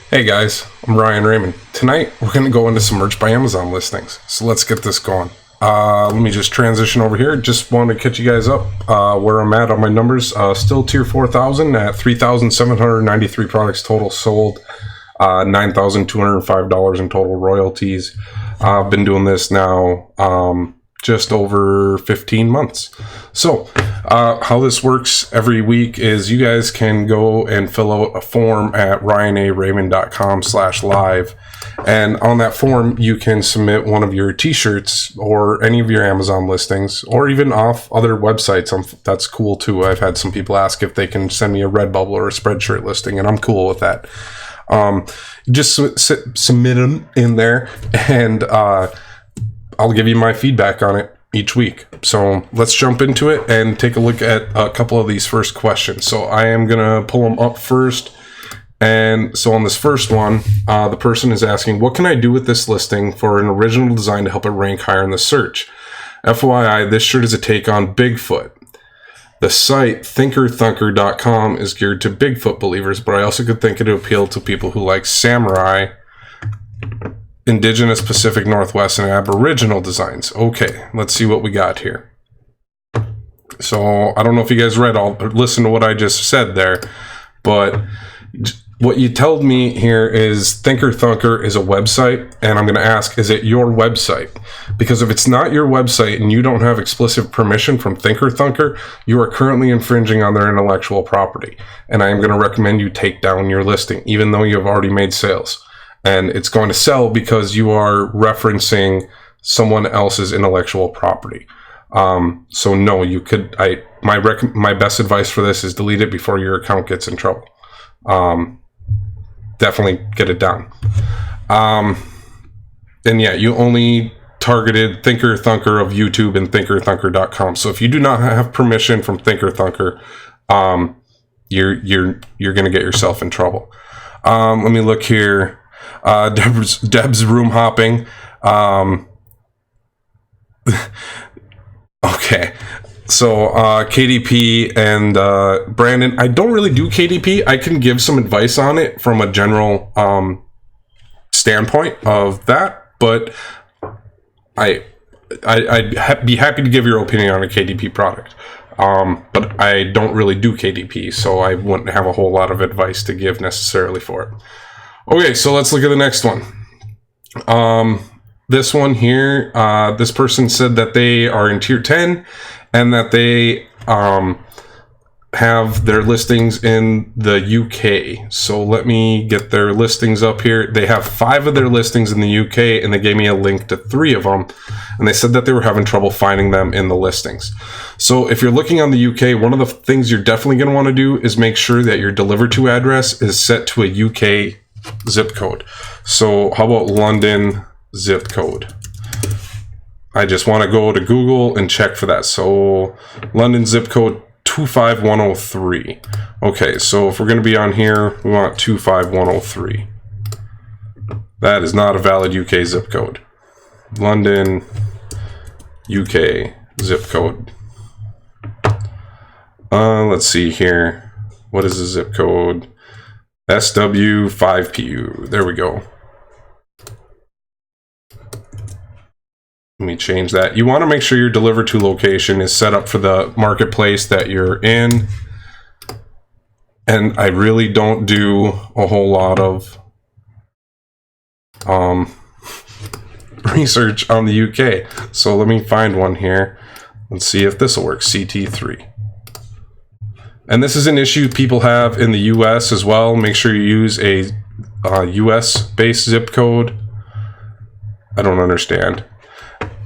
Hey guys, I'm Raymond. Tonight we're going to go into some merch by Amazon listings. So let's get this going. Let me just transition over here. Just want to catch you guys up where I'm at on my numbers. Still tier 4,000 at 3,793 products total sold. $9,205 in total royalties. I've been doing this now just over 15 months. So how this works every week is you guys can go and fill out a form at ryanairaymond.com/live, and on that form you can submit one of your t-shirts or any of your Amazon listings, or even off other websites. That's cool too. I've had some people ask if they can send me a Redbubble or a Spreadshirt listing, and I'm cool with that. Just submit them in there, and I'll give you my feedback on it each week. So let's jump into it and take a look at a couple of these first questions. So I am going to pull them up first. And so on this first one, the person is asking, what can I do with this listing for an original design to help it rank higher in the search? FYI, this shirt is a take on Bigfoot. The site thinkerthunker.com is geared to Bigfoot believers, but I also could think it would appeal to people who like samurai, Indigenous, Pacific Northwest, and Aboriginal designs. Okay, let's see what we got here. So I don't know if you guys read or listened to what I just said there, but what you told me here is Thinker Thunker is a website, and I'm going to ask, is it your website? Because if it's not your website and you don't have explicit permission from Thinker Thunker, you are currently infringing on their intellectual property, and I am going to recommend you take down your listing, even though you have already made sales. And it's going to sell because you are referencing someone else's intellectual property. So no, you could. My best advice for this is delete it before your account gets in trouble. Definitely get it down. And yeah, you only targeted Thinker Thunker of YouTube and thinkerthunker.com. So if you do not have permission from Thinker Thunker, you're going to get yourself in trouble. Let me look here. Deb's room hopping. Okay, so KDP and Brandon, I don't really do KDP. I can give some advice on it from a general standpoint of that, but I'd be happy to give your opinion on a KDP product. But I don't really do KDP, so I wouldn't have a whole lot of advice to give necessarily for it. Okay, so let's look at the next one. This one here, this person said that they are in tier 10 and that they have their listings in the UK. So let me get their listings up here. They have 5 of their listings in the UK, and they gave me a link to 3 of them. And they said that they were having trouble finding them in the listings. So if you're looking on the UK, one of the things you're definitely going to want to do is make sure that your deliver to address is set to a UK zip code. So how about London zip code? I just want to go to Google and check for that. So London zip code 25103. Okay, so if we're going to be on here, we want 25103. That is not a valid UK zip code. London UK zip code. Let's see here. What is the zip code? SW5PU. There we go. Let me change that. You want to make sure your deliver to location is set up for the marketplace that you're in. And I really don't do a whole lot of research on the UK. So let me find one here. Let's see if this will work. CT3. And this is an issue people have in the US as well. Make sure you use a US based zip code. I don't understand.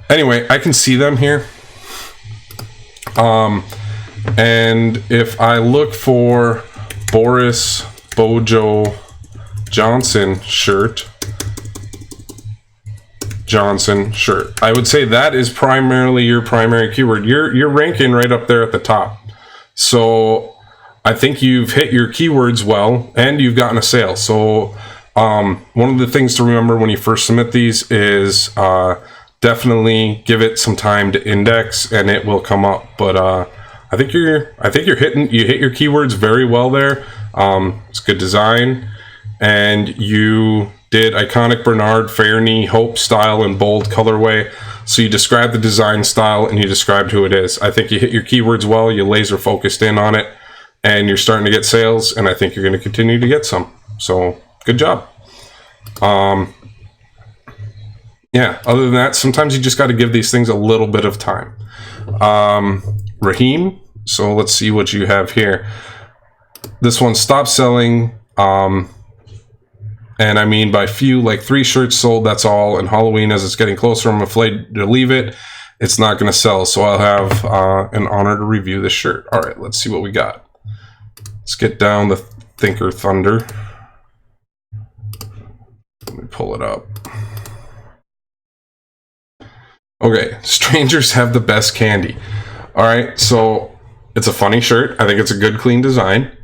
Anyway, I can see them here. And if I look for Boris Bojo Johnson shirt, I would say that is primarily your primary keyword. You're ranking right up there at the top. So I think you've hit your keywords well, and you've gotten a sale. So one of the things to remember when you first submit these is definitely give it some time to index, and it will come up. But I think you hit your keywords very well there. It's good design, and you did iconic Bernard Fairney Hope style in bold colorway. So you described the design style and you described who it is. I think you hit your keywords well, you laser focused in on it, and you're starting to get sales, and I think you're going to continue to get some. So good job. Yeah, other than that, sometimes you just got to give these things a little bit of time. Raheem, so let's see what you have here. This one, stop selling, and I mean by few, like 3 shirts sold, that's all. And Halloween, as it's getting closer, I'm afraid to leave it. It's not going to sell, so I'll have an honor to review this shirt. All right, let's see what we got. Let's get down the Thinker Thunder. Let me pull it up. Okay, strangers have the best candy. All right, so it's a funny shirt. I think it's a good, clean design.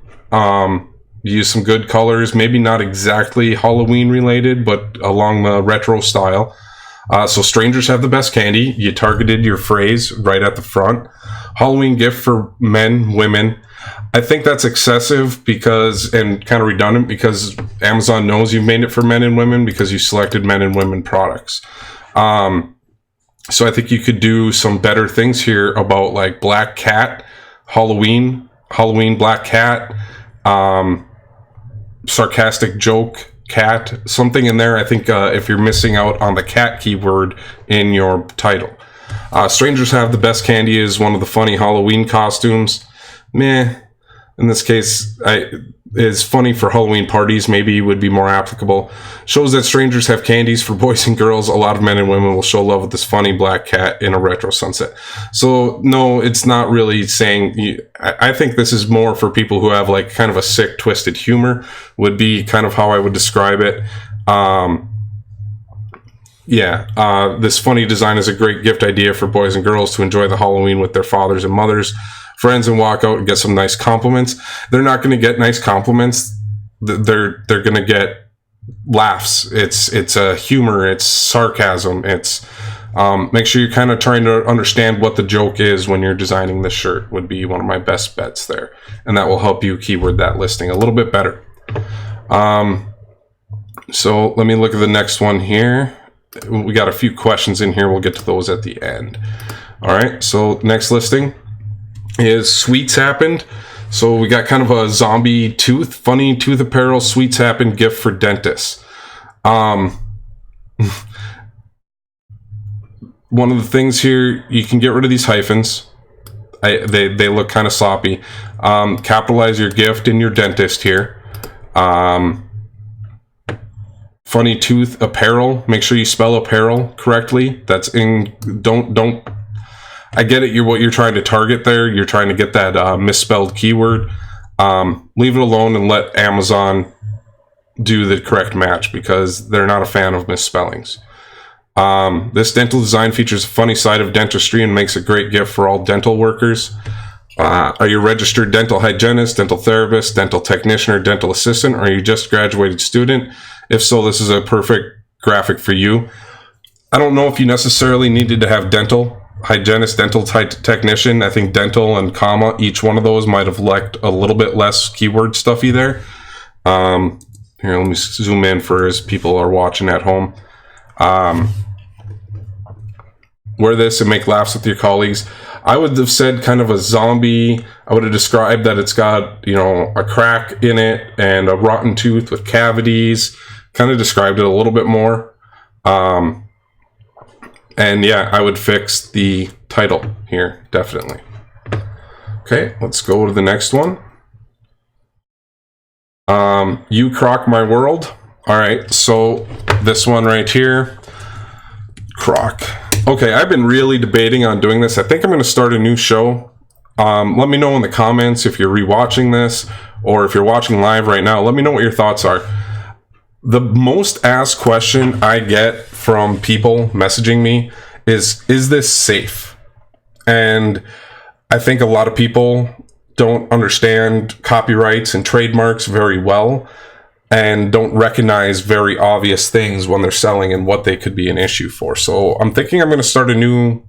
Use some good colors, maybe not exactly Halloween related, but along the retro style. So strangers have the best candy. You targeted your phrase right at the front. Halloween gift for men, women. I think that's excessive because, and kind of redundant, because Amazon knows you've made it for men and women because you selected men and women products. So I think you could do some better things here about like black cat, Halloween black cat, sarcastic joke cat, something in there. I think if you're missing out on the cat keyword in your title. Strangers have the best candy is one of the funny Halloween costumes. Meh. In this case, is funny for Halloween parties, maybe would be more applicable. Shows that strangers have candies for boys and girls. A lot of men and women will show love with this funny black cat in a retro sunset. So no, it's not really saying, I think this is more for people who have like kind of a sick, twisted humor, would be kind of how I would describe it. This funny design is a great gift idea for boys and girls to enjoy the Halloween with their fathers and mothers, friends, and walk out and get some nice compliments. They're not going to get nice compliments. They're going to get laughs. It's a humor. It's sarcasm. It's make sure you're kind of trying to understand what the joke is when you're designing this shirt would be one of my best bets there, and that will help you keyword that listing a little bit better. So let me look at the next one here. We got a few questions in here. We'll get to those at the end. All right. So next listing is Sweets Happened. So we got kind of a zombie tooth, funny tooth apparel, Sweets Happened gift for dentists. One of the things here, you can get rid of these hyphens. They look kind of sloppy. Capitalize your gift in your dentist here. Funny tooth apparel. Make sure you spell apparel correctly. That's in. Don't. I get it. What you're trying to target there. You're trying to get that misspelled keyword. Leave it alone and let Amazon do the correct match because they're not a fan of misspellings. This dental design features a funny side of dentistry and makes a great gift for all dental workers. Are you a registered dental hygienist, dental therapist, dental technician, or dental assistant? Or are you just a graduated student? If so, this is a perfect graphic for you. I don't know if you necessarily needed to have dental hygienist, dental technician. I think dental and comma, each one of those might have liked a little bit less keyword stuffy there. Here, let me zoom in for as people are watching at home. Wear this and make laughs with your colleagues. I would have said kind of a zombie. I would have described that it's got, a crack in it and a rotten tooth with cavities. Kind of described it a little bit more. And yeah, I would fix the title here, definitely. Okay, let's go to the next one. You Crock My World. All right, so this one right here, Crock. Okay, I've been really debating on doing this. I think I'm going to start a new show. Let me know in the comments if you're rewatching this or if you're watching live right now. Let me know what your thoughts are. The most asked question I get from people messaging me is this safe? And I think a lot of people don't understand copyrights and trademarks very well and don't recognize very obvious things when they're selling and what they could be an issue for. So I'm thinking I'm going to start a new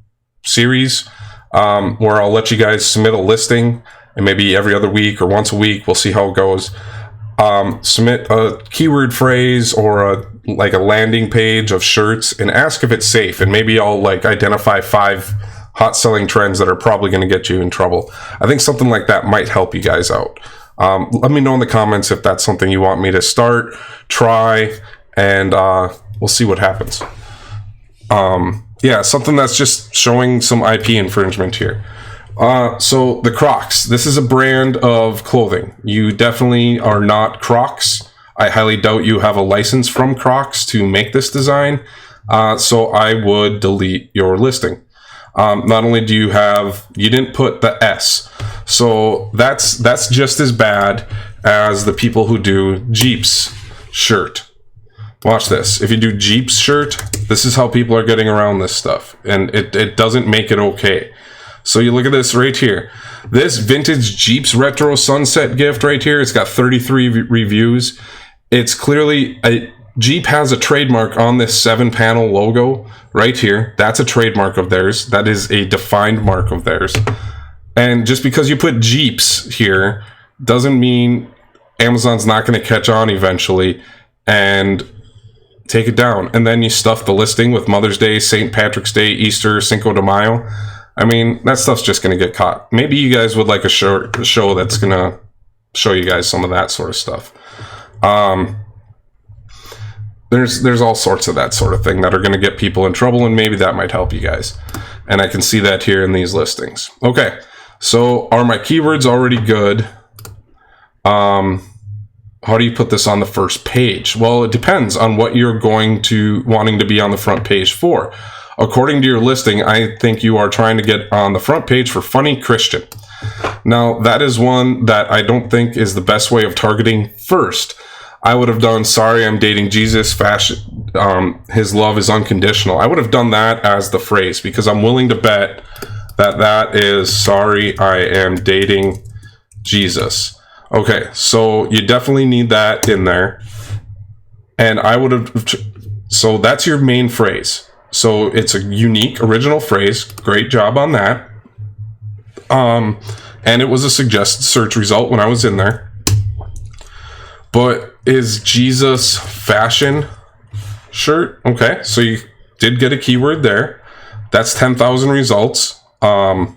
series where I'll let you guys submit a listing, and maybe every other week or once a week, we'll see how it goes. Submit a keyword phrase or like a landing page of shirts and ask if it's safe. And maybe I'll like identify 5 hot selling trends that are probably going to get you in trouble. I think something like that might help you guys out. Let me know in the comments if that's something you want me to start, try, and we'll see what happens. Yeah, something that's just showing some IP infringement here. So the Crocs, this is a brand of clothing. You definitely are not Crocs. I highly doubt you have a license from Crocs to make this design. So I would delete your listing. Not only do you didn't put the S. So that's just as bad as the people who do Jeeps shirt. Watch this. If you do Jeeps shirt, this is how people are getting around this stuff. And it doesn't make it okay. So you look at this right here. This vintage Jeeps retro sunset gift right here, it's got 33 reviews. It's clearly, Jeep has a trademark on this 7-panel logo right here. That's a trademark of theirs. That is a defined mark of theirs. And just because you put Jeeps here doesn't mean Amazon's not going to catch on eventually and take it down. And then you stuff the listing with Mother's Day, St. Patrick's Day, Easter, Cinco de Mayo. I mean, that stuff's just going to get caught. Maybe you guys would like a show that's going to show you guys some of that sort of stuff. There's all sorts of that sort of thing that are going to get people in trouble, and maybe that might help you guys. And I can see that here in these listings. Okay, so are my keywords already good? How do you put this on the first page? Well, it depends on what you're wanting to be on the front page for. According to your listing, I think you are trying to get on the front page for funny Christian. Now, that is one that I don't think is the best way of targeting first. I would have done, sorry, I'm dating Jesus, fashion, his love is unconditional. I would have done that as the phrase because I'm willing to bet that is, sorry, I am dating Jesus. Okay, so you definitely need that in there. And I would have, so that's your main phrase. So it's a unique, original phrase. Great job on that. And it was a suggested search result when I was in there. But is Jesus fashion shirt? Okay, so you did get a keyword there. That's 10,000 results. It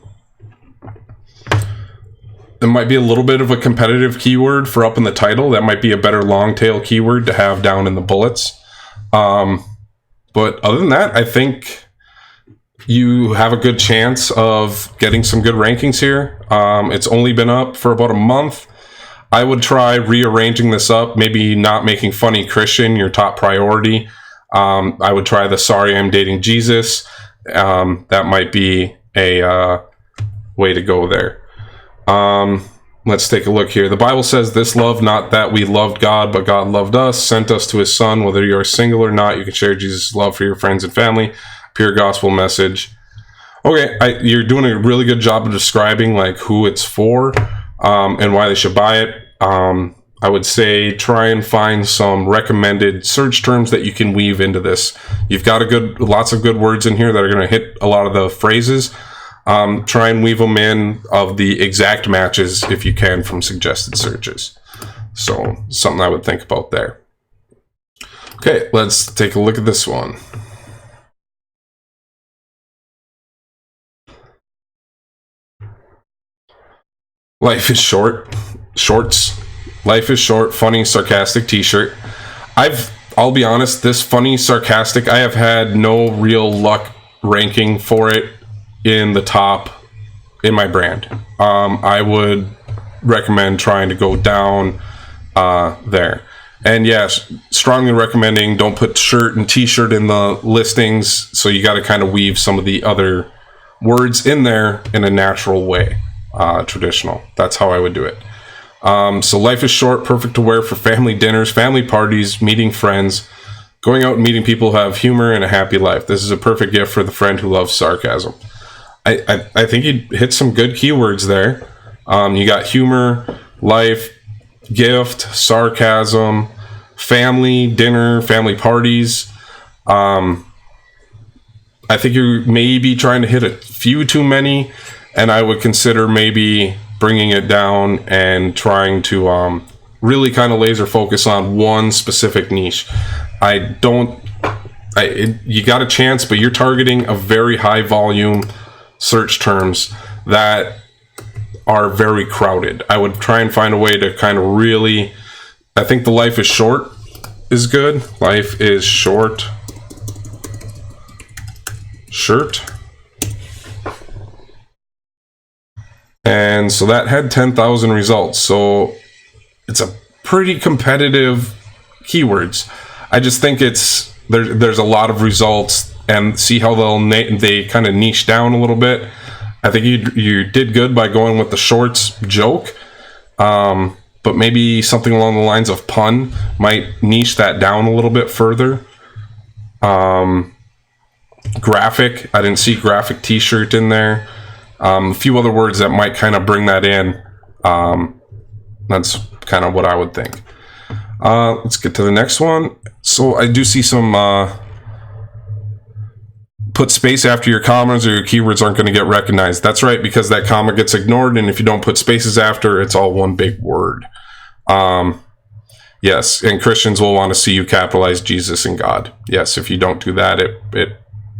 might be a little bit of a competitive keyword for up in the title. That might be a better long tail keyword to have down in the bullets. But other than that, I think you have a good chance of getting some good rankings here. It's only been up for about a month. I would try rearranging this up, maybe not making funny Christian your top priority. I would try the sorry I'm dating Jesus. That might be a way to go there. Let's take a look here. The Bible says this love, not that we loved God, but God loved us, sent us to his son. Whether you're single or not, you can share Jesus' love for your friends and family. Pure gospel message. Okay, you're doing a really good job of describing like who it's for and why they should buy it. I would say try and find some recommended search terms that you can weave into this. You've got lots of good words in here that are going to hit a lot of the phrases. Try and weave them in of the exact matches if you can from suggested searches. So something I would think about there. Okay, let's take a look at this one. Life is short. Shorts. Life is short. Funny, sarcastic t-shirt. I'll be honest, this funny, sarcastic, I have had no real luck ranking for it in the top in my brand. I would recommend trying to go down there. And yes, strongly recommending don't put shirt and t-shirt in the listings. So you got to kind of weave some of the other words in there in a natural way. Traditional. That's how I would do it. So life is short, perfect to wear for family dinners, family parties, meeting friends, going out and meeting people who have humor and a happy life. This is a perfect gift for the friend who loves sarcasm. I think you hit some good keywords there. You got humor, life, gift, sarcasm, family, dinner, family parties. I think you're maybe trying to hit a few too many, and I would consider maybe bringing it down and trying to really kind of laser focus on one specific niche. You got a chance, but you're targeting a very high volume search terms that are very crowded. I would try and find a way to kind of really, I think the life is short is good. Life is short shirt. And so that had 10,000 results. So it's a pretty competitive keywords. I just think there's a lot of results, and see how they kind of niche down a little bit. I think you did good by going with the shorts joke, but maybe something along the lines of pun might niche that down a little bit further. Graphic, I didn't see graphic t-shirt in there. A few other words that might kind of bring that in. That's kind of what I would think. Let's get to the next one. So I do see some put space after your commas or your keywords aren't going to get recognized. That's right, because that comma gets ignored, and if you don't put spaces after, it's all one big word. Yes, and Christians will want to see you capitalize Jesus and God. Yes, if you don't do that,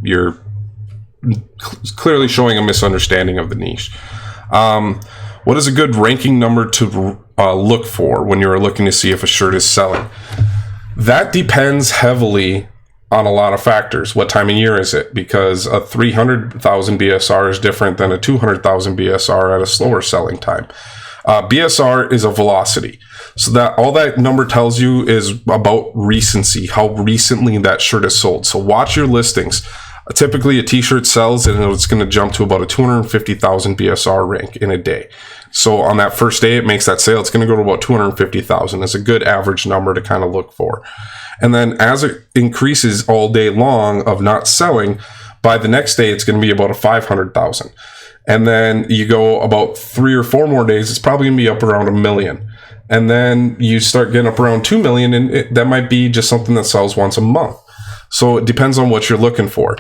you're clearly showing a misunderstanding of the niche. What is a good ranking number to look for when you're looking to see if a shirt is selling? That depends heavily on a lot of factors. What time of year is it? Because a 300,000 BSR is different than a 200,000 BSR at a slower selling time. BSR is a velocity. So that all that number tells you is about recency, how recently that shirt is sold. So watch your listings. Typically a t-shirt sells and it's going to jump to about a 250,000 BSR rank in a day. So on that first day it makes that sale, it's going to go to about 250,000. It's a good average number to kind of look for. And then as it increases all day long of not selling, by the next day it's going to be about a 500,000. And then you go about 3 or 4 more days, it's probably going to be up around 1 million. And then you start getting up around 2 million, and that might be just something that sells once a month. So it depends on what you're looking for.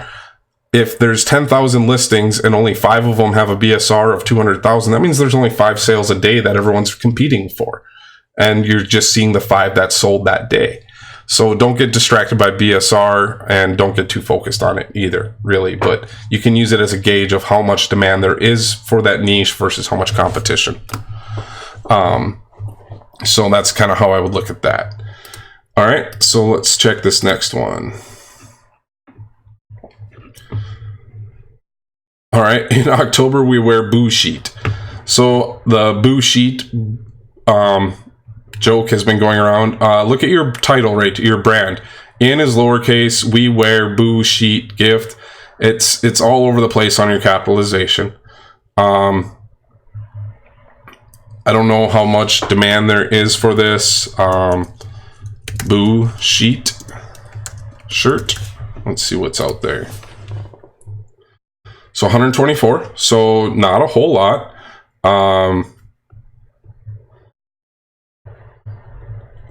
If there's 10,000 listings and only 5 of them have a BSR of 200,000, that means there's only 5 sales a day that everyone's competing for. And you're just seeing the 5 that sold that day. So don't get distracted by BSR and don't get too focused on it either, really. But you can use it as a gauge of how much demand there is for that niche versus how much competition. So that's kind of how I would look at that. All right, so let's check this next one. All right, in October we wear boo sheet. So the boo sheet joke has been going around. Look at your title, right? Your brand. In is lowercase. We wear boo sheet gift. It's all over the place on your capitalization. I don't know how much demand there is for this boo sheet shirt. Let's see what's out there. So 124, so not a whole lot.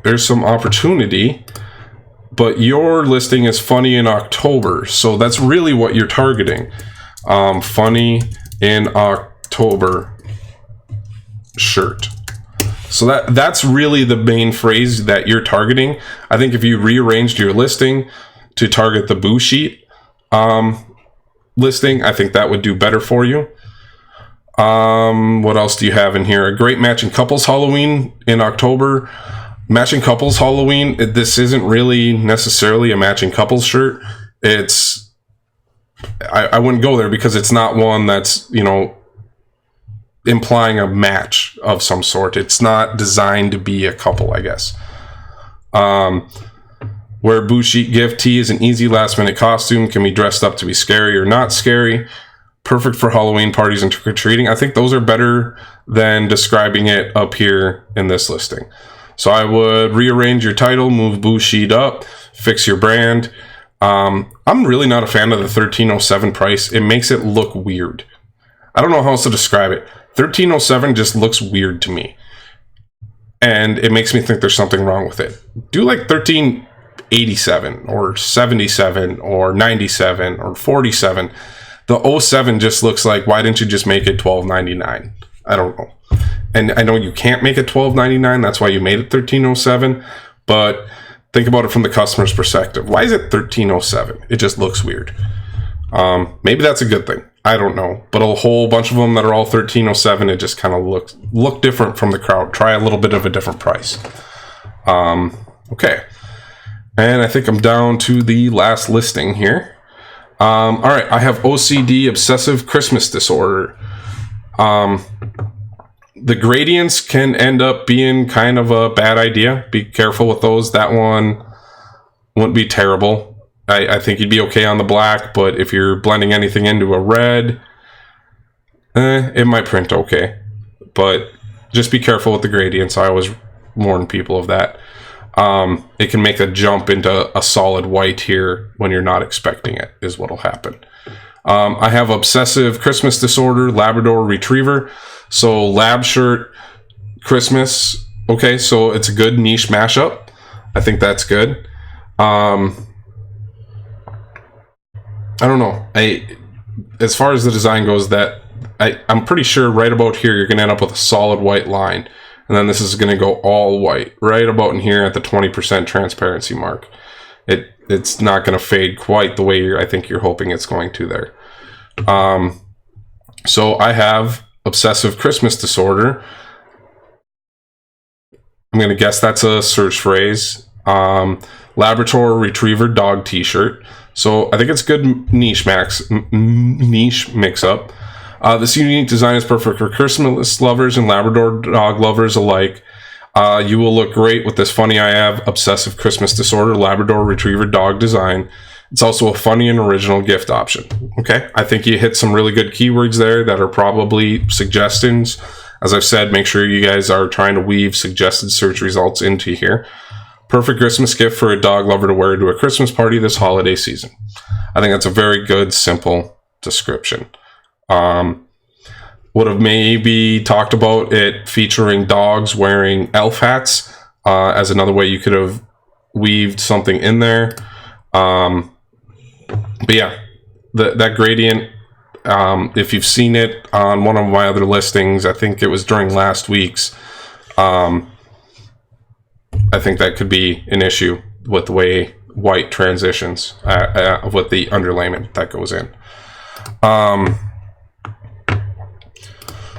There's some opportunity, but your listing is funny in October, so that's really what you're targeting. Funny in October shirt. So that's really the main phrase that you're targeting. I think if you rearranged your listing to target the boo sheet listing, I think that would do better for you. What else do you have in here? A great matching couples Halloween in October. Matching couples Halloween, this isn't really necessarily a matching couples shirt. It's I wouldn't go there because it's not one that's, you know, implying a match of some sort. It's not designed to be a couple, I guess. Wear boo sheet gift tee is an easy last minute costume, can be dressed up to be scary or not scary. Perfect for Halloween parties and trick-or-treating. I think those are better than describing it up here in this listing. So I would rearrange your title, move boo sheet up, fix your brand. I'm really not a fan of the 1307 price. It makes it look weird. I don't know how else to describe it. 1307 just looks weird to me. And it makes me think there's something wrong with it. Do like 1387 or 77 or 97 or 47. The 07 just looks like, why didn't you just make it $12.99? I don't know. And I know you can't make it $12.99. That's why you made it $13.07. But think about it from the customer's perspective. Why is it $13.07? It just looks weird. Maybe that's a good thing. I don't know. But a whole bunch of them that are all $13.07, it just kind of look different from the crowd. Try a little bit of a different price. Okay. And I think I'm down to the last listing here. All right. I have OCD, obsessive Christmas disorder. The gradients can end up being kind of a bad idea. Be careful with those. That one wouldn't be terrible. I think you'd be okay on the black, but if you're blending anything into a red, it might print okay. But just be careful with the gradients. I always warn people of that. It can make a jump into a solid white here when you're not expecting it, is what'll happen. I have obsessive Christmas disorder, Labrador Retriever. So lab shirt, Christmas. Okay, so it's a good niche mashup. I think that's good. I don't know. As far as the design goes, I'm pretty sure right about here you're gonna end up with a solid white line, and then this is gonna go all white right about in here at the 20% transparency mark. It's not gonna fade quite the way I think you're hoping it's going to there. So I have obsessive Christmas disorder. I'm going to guess that's a search phrase. Labrador Retriever dog t-shirt. So I think it's good niche mix-up. This unique design is perfect for Christmas lovers and Labrador dog lovers alike. You will look great with this funny I have obsessive Christmas disorder Labrador Retriever dog design. It's also a funny and original gift option. Okay, I think you hit some really good keywords there that are probably suggestions. As I've said, make sure you guys are trying to weave suggested search results into here. Perfect Christmas gift for a dog lover to wear to a Christmas party this holiday season. I think that's a very good, simple description. Would have maybe talked about it featuring dogs wearing elf hats as another way you could have weaved something in there. But yeah, that gradient, if you've seen it on one of my other listings, I think it was during last week's, I think that could be an issue with the way white transitions with the underlayment that goes in.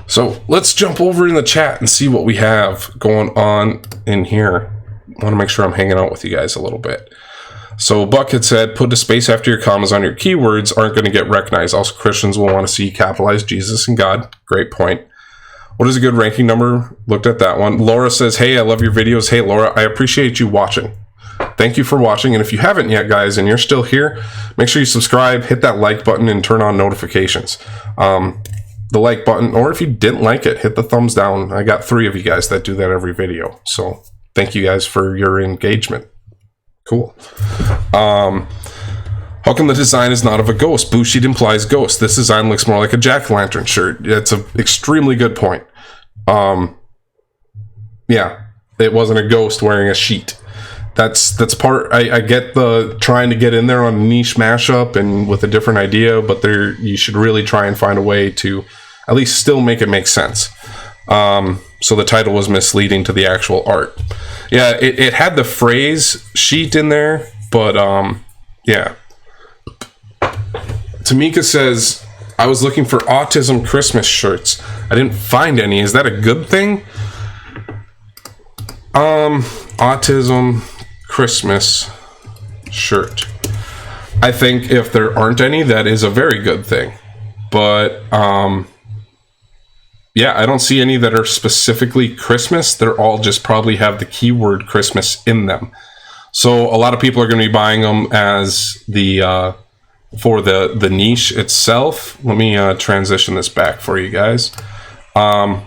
So let's jump over in the chat and see what we have going on in here. I want to make sure I'm hanging out with you guys a little bit. So Buck had said, put a space after your commas on your keywords aren't going to get recognized. Also, Christians will want to see capitalized Jesus and God. Great point. What is a good ranking number? Looked at that one. Laura says, hey, I love your videos. Hey, Laura, I appreciate you watching. Thank you for watching. And if you haven't yet, guys, and you're still here, make sure you subscribe, hit that like button, and turn on notifications. The like button, or if you didn't like it, hit the thumbs down. I got 3 of you guys that do that every video. So thank you guys for your engagement. Cool. How come the design is not of a ghost? Blue sheet implies ghost. This design looks more like a jack-o'-lantern shirt. That's an extremely good point. Yeah, it wasn't a ghost wearing a sheet. That's part. I get the trying to get in there on a niche mashup and with a different idea, but you should really try and find a way to at least still make it make sense. So the title was misleading to the actual art. Yeah, it had the phrase sheet in there, but yeah. Tamika says, I was looking for autism Christmas shirts. I didn't find any. Is that a good thing? Autism Christmas shirt. I think if there aren't any, that is a very good thing. But yeah, I don't see any that are specifically Christmas. They're all just probably have the keyword Christmas in them. So a lot of people are going to be buying them as the for the niche itself. Let me transition this back for you guys. But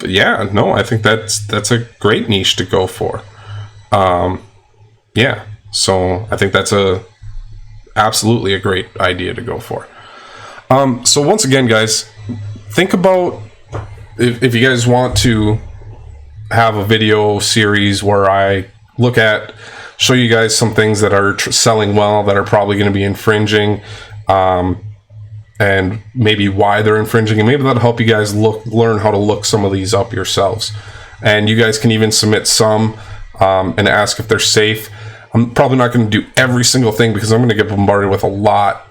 yeah, no, I think that's a great niche to go for. Yeah, so I think that's absolutely a great idea to go for. So once again, guys, think about if you guys want to have a video series where I show you guys some things that are selling well that are probably going to be infringing, and and maybe why they're infringing, and maybe that'll help you guys learn how to look some of these up yourselves. And you guys can even submit some and ask if they're safe. I'm probably not going to do every single thing because I'm going to get bombarded with a lot.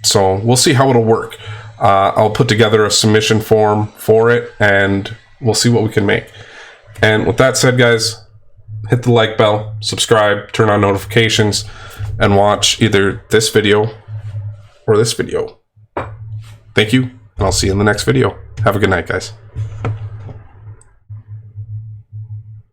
So we'll see how it'll work. I'll put together a submission form for it, and we'll see what we can make. And with that said, guys, hit the like bell, subscribe, turn on notifications, and watch either this video or this video. Thank you, and I'll see you in the next video. Have a good night, guys.